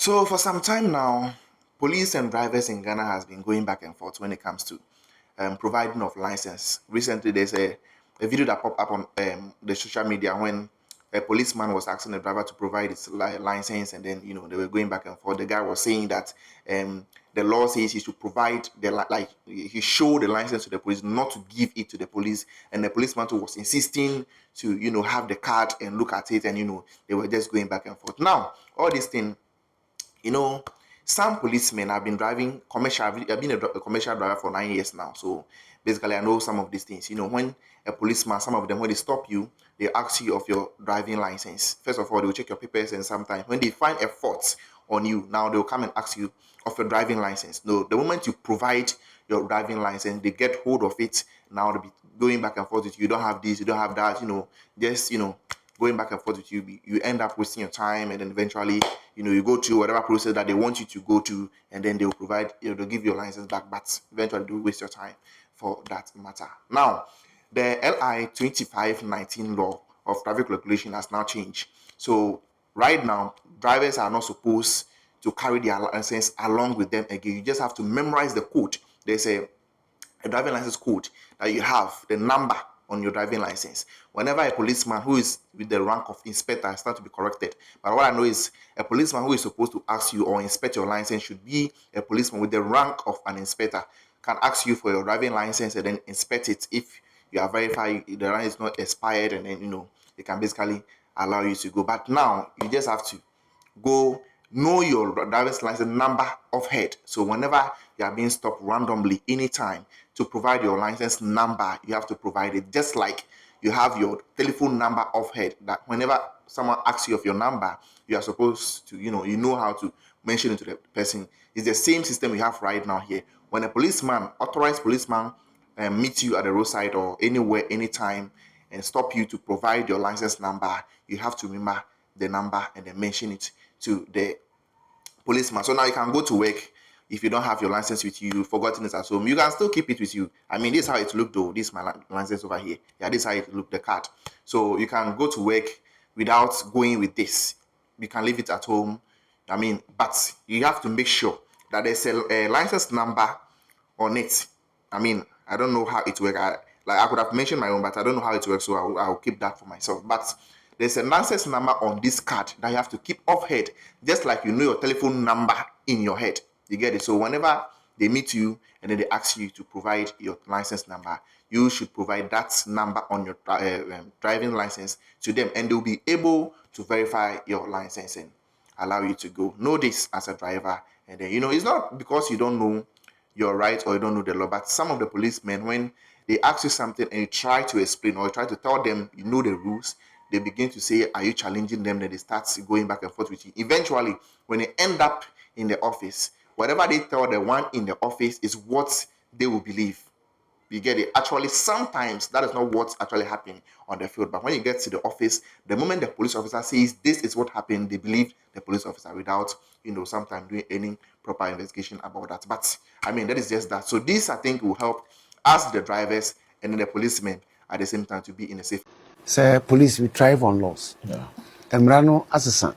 So for some time now, police and drivers in Ghana has been going back and forth when it comes to providing of license. Recently, there's a video that popped up on the social media when a policeman was asking the driver to provide his license, and then they were going back and forth. The guy was saying that the law says he should provide he show the license to the police, not to give it to the police, and the policeman too was insisting to have the card and look at it, and they were just going back and forth. Now all this thing. Some policemen have been driving commercial. I've been a commercial driver for 9 years now. So basically, I know some of these things. When a policeman, some of them, when they stop you, they ask you of your driving license. First of all, they will check your papers, and sometimes when they find a fault on you, now they'll come and ask you of your driving license. No, the moment you provide your driving license, they get hold of it. Now they'll be going back and forth with you. You don't have this, you don't have that. Going back and forth with you, you end up wasting your time, and then eventually, you go to whatever process that they want you to go to, and then they'll provide, they'll give your license back, but eventually do waste your time for that matter. Now, the LI 2519 law of traffic regulation has now changed. So right now, drivers are not supposed to carry their license along with them again. You just have to memorize the code. There's a driving license code that you have, the number on your driving license. Whenever a policeman who is with the rank of inspector start to be corrected, but what I know is a policeman who is supposed to ask you or inspect your license should be a policeman with the rank of an inspector, can ask you for your driving license and then inspect it. If you are verified the license is not expired, and then they can basically allow you to go. But now you just have to go know your driver's license number off head. So whenever you are being stopped randomly anytime, to provide your license number, you have to provide it, just like you have your telephone number off head, that whenever someone asks you of your number, you are supposed to, you know how to mention it to the person. It's the same system we have right now here. When a policeman, authorized policeman, meets you at the roadside or anywhere, anytime, and stop you to provide your license number, you have to remember the number and then mention it to the policeman. So now you can go to work. If you don't have your license with you, you've forgotten it at home, you can still keep it with you. I mean, this is how it looked though. This is my license over here. Yeah, this is how it looked, the card. So you can go to work without going with this. You can leave it at home. I mean, but you have to make sure that there's a license number on it. I mean, I don't know how it works. I could have mentioned my own, but I don't know how it works, so I'll keep that for myself. But there's a license number on this card that you have to keep off head, just like you know your telephone number in your head. You get it? So whenever they meet you and then they ask you to provide your license number, you should provide that number on your driving license to them, and they'll be able to verify your license and allow you to go. Know this as a driver, and then it's not because you don't know your rights or you don't know the law, but some of the policemen, when they ask you something and you try to explain or you try to tell them you know the rules, they begin to say, are you challenging them? Then they start going back and forth with you. Eventually, when they end up in the office, whatever they tell the one in the office is what they will believe. You get it? Actually, sometimes that is not what's actually happening on the field. But when you get to the office, the moment the police officer says this is what happened, they believe the police officer without, sometimes doing any proper investigation about that. But I mean, that is just that. So this, I think, will help us, the drivers, and then the policemen at the same time to be in a safe. Say police we thrive on laws. Yeah. Emrano assassin.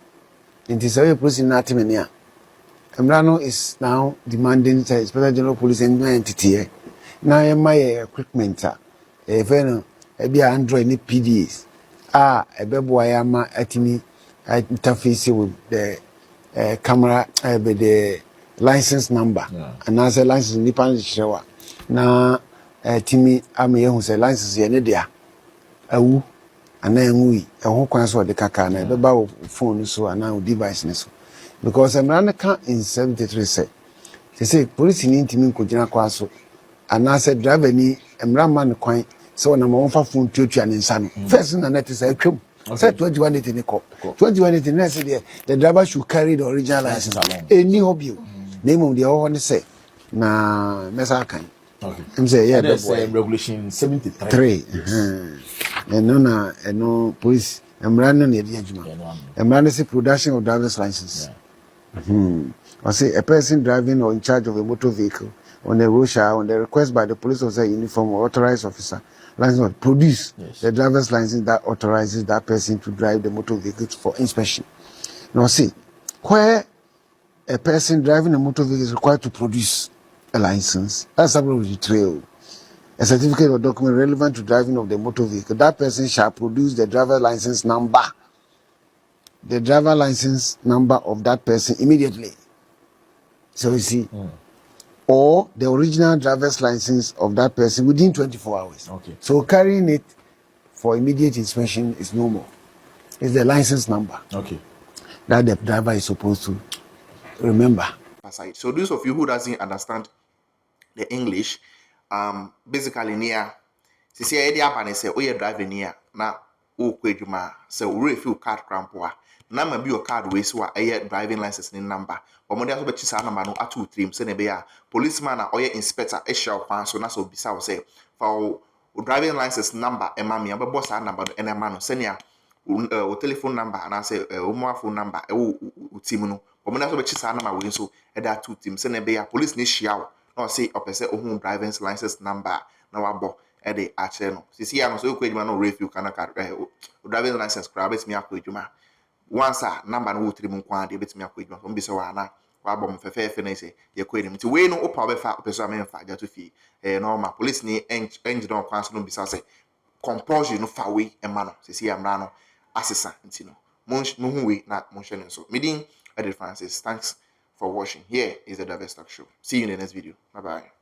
It is a police in Natimania. Emrano is now demanding Special General Police and entity. Now my equipment even be Android PDs. A beboyama atimi interface with the camera with the license number. Yeah. And as a license nipan shower. Na timi ame who say license ye dia. Awu anangui ehon kwan so de kaka na beba wo phone so ana wo device ne so because emran can in 73 say police ni ntimi nkogina kwa so ana say driver ni emran man kwan so na mo fa phone tuatua ne nsa no first na net say atwam say 2180 ne ko 2180 na say the driver should carry the original license along any hobby name of the one say na mesa kan okay I'm say yeah regulation 73 and no police emrano na dey adwuma emrano say production of driver's license I say a person driving or in charge of a motor vehicle on a roadside on the request by the police officer uniform or authorized officer license produce the driver's license that authorizes that person to drive the motor vehicle for inspection. Now see where a person driving a motor vehicle is required to produce a license. That's something with the trail. A certificate or document relevant to driving of the motor vehicle. That person shall produce the driver license number. The driver license number of that person immediately. So you see, or the original driver's license of that person within 24 hours. Okay. So carrying it for immediate inspection is no more. It's the license number Okay. that the driver is supposed to remember. Aside. So those of you who doesn't understand the English, basically near see idea pan say oh you driving near na o kwadwuma say o refill card crampoa na ma bi your card we so a driving license ni number omo dey so be chisa number no atu trim say na be ya policeman na oye inspector e share kwan so na so bisa o say for o driving license number e ma me abebo sa number no e ma no say na o telephone number na say o mo phone number e o team no omo dey so be chisa number we so e da atu trim say na be ya police ni share o na say opese o hu driving license number na wabo e dey ache no sisi ya no so ko edwuma no refill kana card driving license kra betimi akọ edwuma once a number no wotiri mu nkwa de betimi akọ edwuma so mbi se wa na wa bom fefefe na ise ye ko enim ti we no opa obefa opeso amenfa ja to fi normal police ni engine don kwan so no bisa se compulsion no fa we e ma no sisi ya mra no asesa nti no mo hu we na mo hwe so medin Edith Francis, thanks for watching. Here is the Diverse Talk Show. See you in the next video. Bye bye.